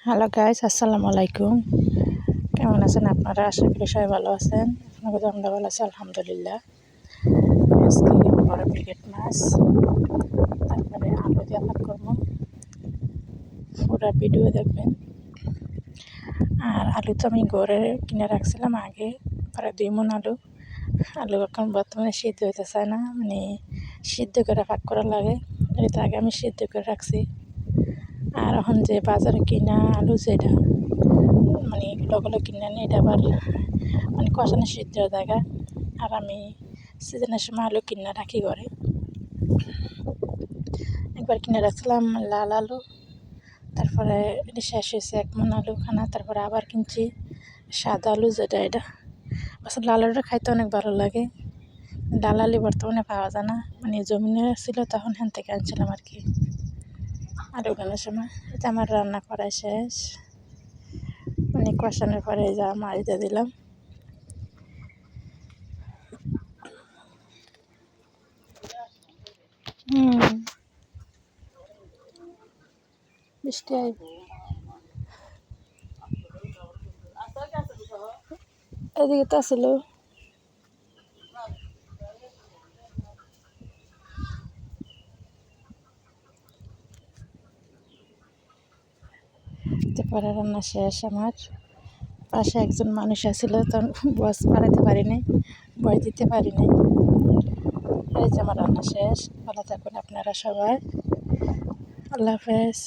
Hello guys, আসসালামু আলাইকুম। কেমন আছেন আপনারা? আশা করি সবাই ভালো আছেন। আপনাদের আমরা ভালো আছি আলহামদুলিল্লাহ। আজকে বড় ব্রিগেড মাছ, তারপরে আলু দিয়ে ভাত করবো। পুরো ভিডিও দেখবেন। আর আলু তো আমি ঘরে কিনে রাখছিলাম আগে, প্রায় 2 মণ আলু। আলু এখন বর্তমানে সিদ্ধ হইতে চায় না, মানে সিদ্ধ করে ভাগ করা লাগে। এটা আগে আমি সিদ্ধ করে রাখছি। আর এখন যে বাজারে কিনা আলু যেটা, মানে এগুলো কিনে আনি, এটা আবার মানে কষানো সিদ্ধ জায়গা। আর আমি সিজনের সময় আলু কিনে রাখি ঘরে। একবার কিনে রাখছিলাম লাল আলু, তারপরে এটা শেষ হয়েছে 1 মণ আলু খানা। তারপরে আবার কিনছি সাদা আলু, যেটা এটা আসলে লাল আলুটা খাইতে অনেক ভালো লাগে। লাল আলু বর্তমানে পাওয়া যায় না, মানে জমিনে ছিল তখন হ্যান থেকে আনছিলাম আর কি আলু কেনার সময়। এটা আমার রান্না করা শেষ, মানে কষানোর পরে যা মাছ দিয়ে দিলাম। বৃষ্টি আইব, এদিকে তো আসিল। তারপরে রান্না শেষ আমার। পাশে একজন মানুষ আসছিল, তখন বস বাড়াতে পারিনি, বয় দিতে পারিনি। এই যে আমার রান্না শেষ। ভালো থাকুন আপনারা সবাই। আল্লাহ হাফেজ।